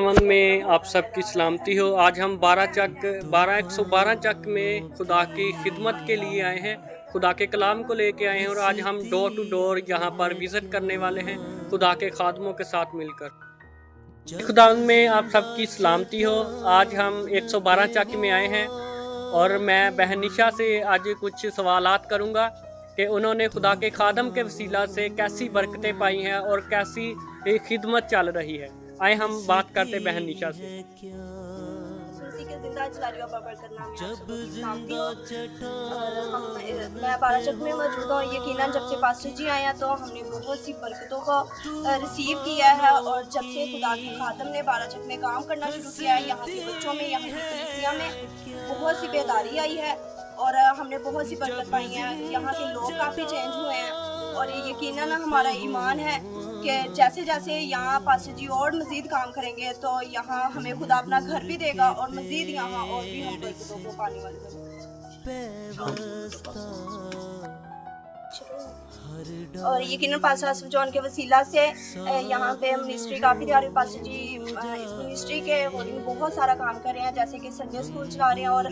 खुदावंद में आप सबकी सलामती हो। आज हम 112 चक में खुदा की खिदमत के लिए आए हैं, खुदा के कलाम को लेके आए हैं और आज हम डोर टू डोर यहाँ पर विज़िट करने वाले हैं खुदा के खादमों के साथ मिलकर। खुदावंद में आप सबकी सलामती हो। आज हम 112 चक में आए हैं और मैं बहन निशा से आज कुछ सवालात करूँगा कि उन्होंने खुदा के खादम के वसीला से कैसी बरकतें पाई हैं और कैसी खिदमत चल रही है। आए हम बात करते बहन निशा से। मैं बाराचक में मौजूद हूँ। यकीनन जब से पास्टर जी आए हैं तो हमने बहुत सी बरकतों को रिसीव किया है और जब से खुदा के खादम ने बाराचक में काम करना शुरू किया है, यहाँ के बच्चों में, यहाँ की कलीसिया में बहुत सी बेदारी आई है और हमने बहुत सी बरकत पाई है। यहाँ के लोग काफ़ी चेंज हुए हैं और यकीनन हमारा ईमान है कि जैसे जैसे यहाँ पास्टर जी और मज़ीद काम करेंगे तो यहाँ हमें खुदा अपना घर भी देगा और मज़ीद यहाँ और भी हम बरकतों को पाने वाले हैं। और यकीनन पास्टर आसिफ जॉन के वसीला से यहाँ पे मिनिस्ट्री काफ़ी तैयार। पास्टर जी इस मिनिस्ट्री के होने बहुत सारा काम कर रहे हैं, जैसे कि संडे स्कूल चला रहे हैं और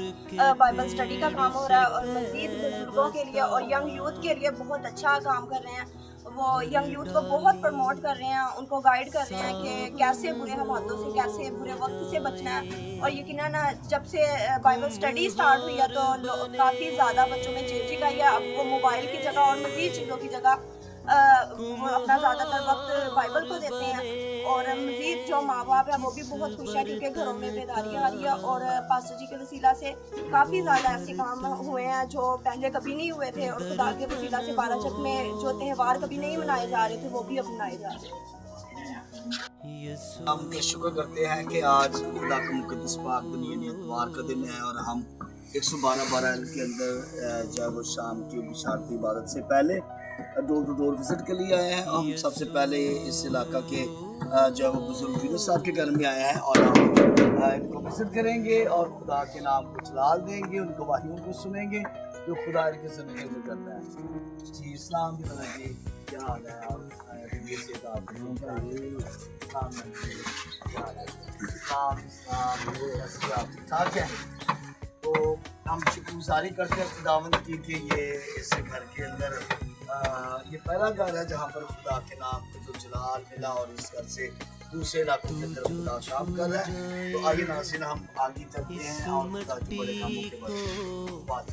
बाइबल स्टडी का काम हो रहा है और मज़ीद बुजुर्गों के लिए और यंग यूथ के लिए बहुत अच्छा काम कर रहे हैं। वो यंग यूथ को बहुत प्रमोट कर रहे हैं, उनको गाइड कर रहे हैं कि कैसे बुरे हालातों से, कैसे बुरे वक्त से बचना है। और यकीनन जब से बाइबल स्टडी स्टार्ट हुई है तो काफ़ी ज़्यादा बच्चों में चेंजिंग आई है। अब वो मोबाइल की जगह और मज़ीद चीज़ों की जगह अपना ज़्यादातर वक्त बाइबल को देते हैं और मज़ीद जो माँ बाप है वो भी बहुत खुश है क्योंकि घरों में बेदारी आ रही है। और पास्टर जी के वसीला से काफ़ी ज़्यादा ऐसे काम हुए हैं जो पहले कभी नहीं हुए थे और खुदा के वसीला से बाराचक में जो त्यौहार कभी नहीं मनाए जा रहे थे वो भी अब मनाए जा रहे हैं। हम शुक्र करते हैं कि आज खुदा का मुकद्दस पाक दुनिया में इतवार का दिन है और हम 112 के अंदर जब शाम की बिशारती इबादत से पहले डोर टू डोर विजिट के लिए आए हैं। हम सबसे पहले इस इलाका के जो वो बुजुर्ग वीर साहब के घर में आए हैं और हम इनको विजिट करेंगे और खुदा के नाम को जलाल देंगे, उनको वाहियों को सुनेंगे जो खुदा इनके ज़िंदगी में करता है। जी इस्लाम की तरह जी क्या हाल है आप ठीक है। तो हम शुक्रगुजारी करते हैं खुदावंद की कि ये इस घर के अंदर ये पहला घर है जहाँ पर खुदा के नाम को जो जलाल मिला और इस घर से दूसरे इलाकों के अंदर खुदा काम कर रहा है। तो आइए नाज़रीन हम आगे चलते हैं और खुदा के बड़े कामों के बारे में बात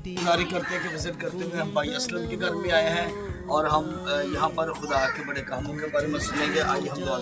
गुजारी करते हैं कि विजिट करते हुए हम भाई असलम के घर में आए हैं और हम यहाँ पर खुदा के बड़े कामों के बारे में सुनेंगे। आइए हम दुआ